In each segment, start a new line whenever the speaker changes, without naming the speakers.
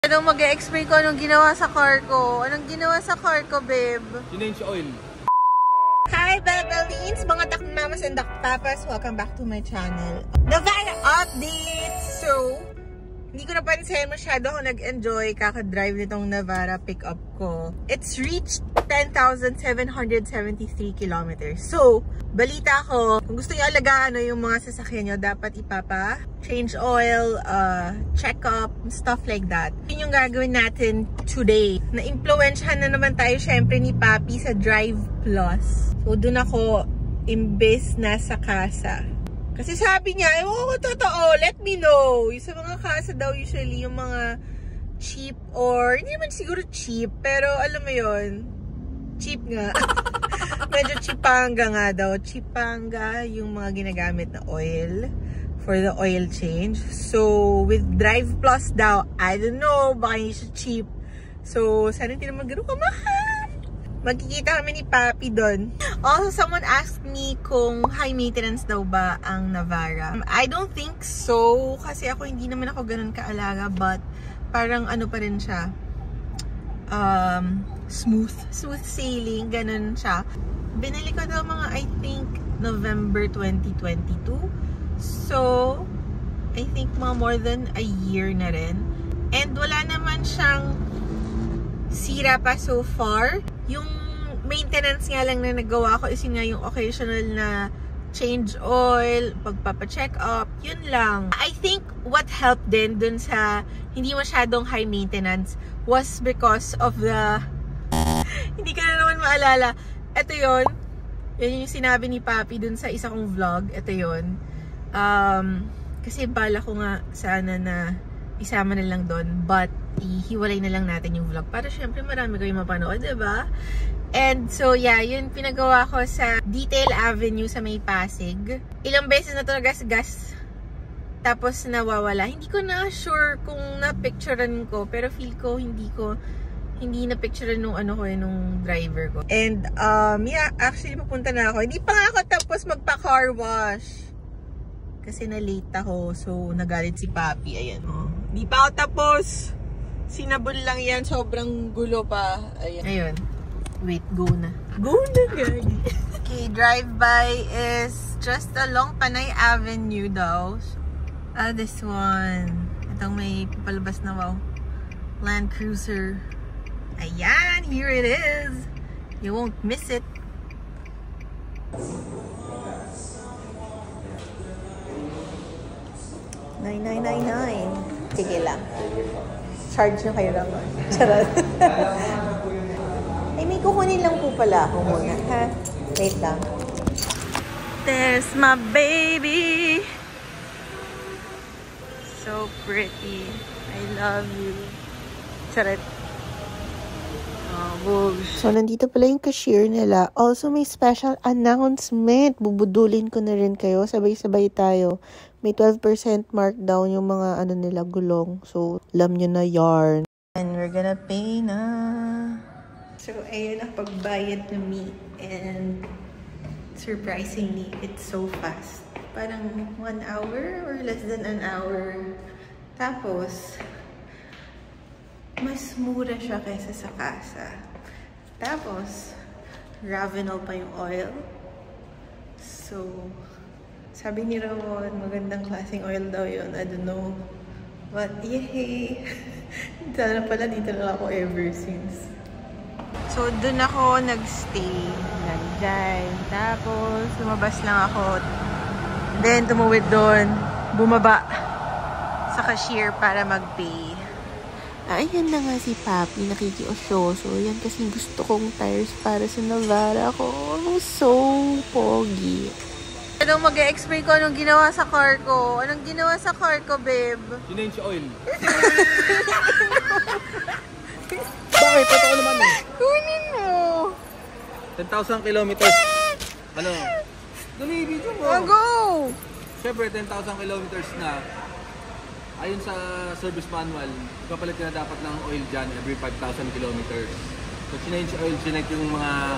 Anong mag-e-explain ko anong ginawa sa car ko? Anong ginawa sa car ko, babe?
Change oil.
Hi, Bellbeans! Mga dakmamas and dakpapas, welcome back to my channel. Navara updates! So, hindi ko napansin, masyado ako nag-enjoy kakadrive nitong Navara pickup ko. It's reached 10,773 kilometers. So, balita ko, kung gusto nyo alagaan yung mga sasakyan nyo, dapat change oil, check up, stuff like that. Yun yung gagawin natin today. Na-influensyahan na naman tayo syempre ni Papi sa Drive Plus. So, dun ako imbes na sa casa. Kasi sabi niya, ewan ko totoo, let me know. Yung sa mga casa daw usually, yung mga cheap or, hindi naman siguro cheap, pero alam mo yun, cheap nga. Medyo chipanga nga daw. Chipanga yung mga ginagamit na oil for the oil change. So, with Drive Plus daw, I don't know, baka hindi siya cheap. So, sana hindi naman gano'n kamahal. Magkikita kami ni Papi doon. Also, someone asked me kung high maintenance daw ba ang Navara. I don't think so, kasi ako hindi naman ako ganun kaalaga, but parang ano pa rin siya, smooth sailing, ganun siya. Binili ko daw mga, I think, November 2022. So, I think mga more than a year na rin. And wala naman siyang sira pa so far. Yung maintenance nga lang na nagawa ko is yun nga yung occasional na change oil, pagpapacheck up, yun lang. I think what helped din dun sa hindi masyadong high maintenance was because of the hindi ka na naman maalala. Ito yun. Yan yung sinabi ni Papi dun sa isa kong vlog. Ito yun. Kasi bala ko nga sana na isama na lang doon, but ihiwalay na lang natin yung vlog para syempre marami kayong mapanood, diba? And so yeah, yun pinagawa ko sa Detail Avenue sa May Pasig. Ilang beses na to nagas-gas tapos nawawala. Hindi ko na sure kung na-picturean ko, pero feel ko hindi na-picturean nung nung driver ko. And yeah, actually papunta na ako. Hindi pa nga ako tapos magpa-car wash. Kasi na-late ako, so nagalit si Papi. Ayan, oh. Hindi pa ako tapos. Sinabol lang yan, sobrang gulo pa. Ayan. Ayun. Wait, go na. Go na, guys. Okay, drive-by is just along Panay Avenue daw. This one. Itong may palabas na wow. Land Cruiser. Ayan, here it is. You won't miss it. $9,999. Sige lang. Charge nyo kayo lang. Charot. Ay, may kukunin lang po pala ako muna, ha? Wait lang. There's my baby. So pretty. I love you. Charot. So, nandito pala yung cashier nila. Also, may special announcement. Bubudulin ko na rin kayo. Sabay-sabay tayo. May 12% markdown yung mga nila gulong. So, alam nyo na yarn. And we're gonna pay na. So, ayun ang pagbayad na meat. And surprisingly, it's so fast. Parang 1 hour or less than an hour. Tapos, mas mura siya kaysa sa casa. Tapos, Ravenol pa yung oil. So, sabi ni Ramon, magandang klaseng oil daw yun. I don't know. But, yay! Sana pala dito na ako ever since. So, dun ako nagstay. Nag-drive. Tapos, lumabas lang ako. Then, tumuwid dun. Bumaba sa cashier para mag-pay. Ayan na nga si Papi, nakikiosyoso. Yan kasi gusto kong tires para sa Navara ko. So pogi. Anong mag-e-explain ko anong ginawa sa car ko? Anong ginawa sa car ko, babe?
Change oil. Bakit? Totoo naman eh.
Kunin mo.
10,000 kilometers. Ano? Dali, video mo.
Go!
Siyempre, 10,000 kilometers na. Ayon sa service manual, ipapalit ka na dapat ng oil dyan every 5,000 kilometers. So, change oil, change yung mga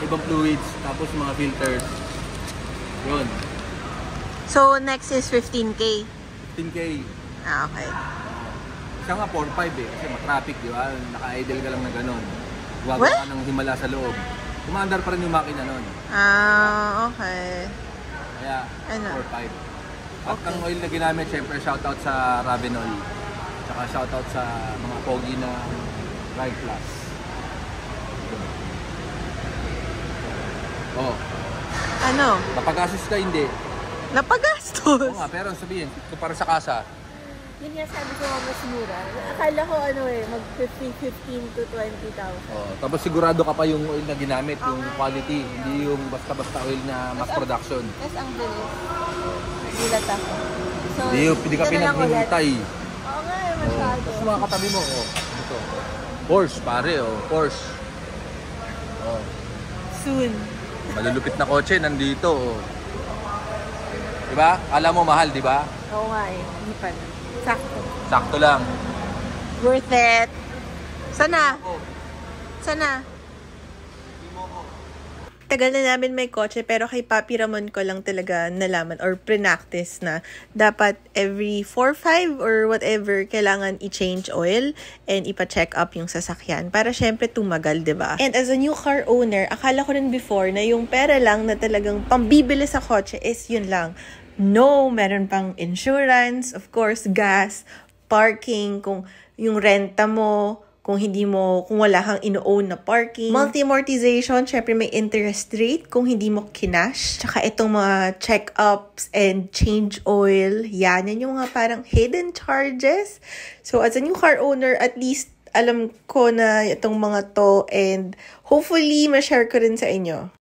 ibang fluids, tapos mga filters. Yun.
So, next is 15K?
15K.
Ah, okay.
Siya nga 4.5 eh, kasi matraffic, di ba? Naka-idle ka lang na gano'n. Gagawa ka ng himala sa loob. Umaandar pa rin yung makina nun.
Okay.
Kaya,
Ano?
4.5. At ang oil na ginamit, syempre, shoutout sa Ravenol. Tsaka shoutout sa mga pogi na Ride Plus. Oh.
Ano?
Napagastos ka, hindi.
Napagastos?
Oo nga, pero sabihin, kumpara sa kasa,
Yun nga sabi ko mas mura. Akala ko mag 15 to 20,000.
tapos sigurado ka pa yung oil na ginamit, yung quality, hindi yung basta-basta oil na mass production.
Tapos ang bilis. Gulat ako. So,
Hindi ka
dito na lang ulit.
pinaghihintay.
Oo nga, masyado.
Tapos mga katabi mo, ito. Porsche, pare, Porsche.
Soon.
Malulupit na kotse, nandito, Diba? Alam mo, mahal, diba?
Oo nga eh. Hindi pa na. Sakto.
Sakto lang.
Worth it. Sana? Sana? Tagal na namin may kotse pero kay Papi Ramon ko lang talaga nalaman or pre-practice na dapat every 4-5 or whatever kailangan i-change oil and ipa-check up yung sasakyan para syempre tumagal, diba? And as a new car owner, akala ko rin before na yung pera lang na talagang pambibili sa kotse is yun lang. No, meron pang insurance, of course, gas, parking, kung yung renta mo, kung wala kang ino-own na parking. Multi-amortization, syempre may interest rate kung hindi mo kinash. Tsaka itong mga check-ups and change oil, yan yung mga parang hidden charges. So as a new car owner, at least alam ko na itong mga to and hopefully ma-share ko rin sa inyo.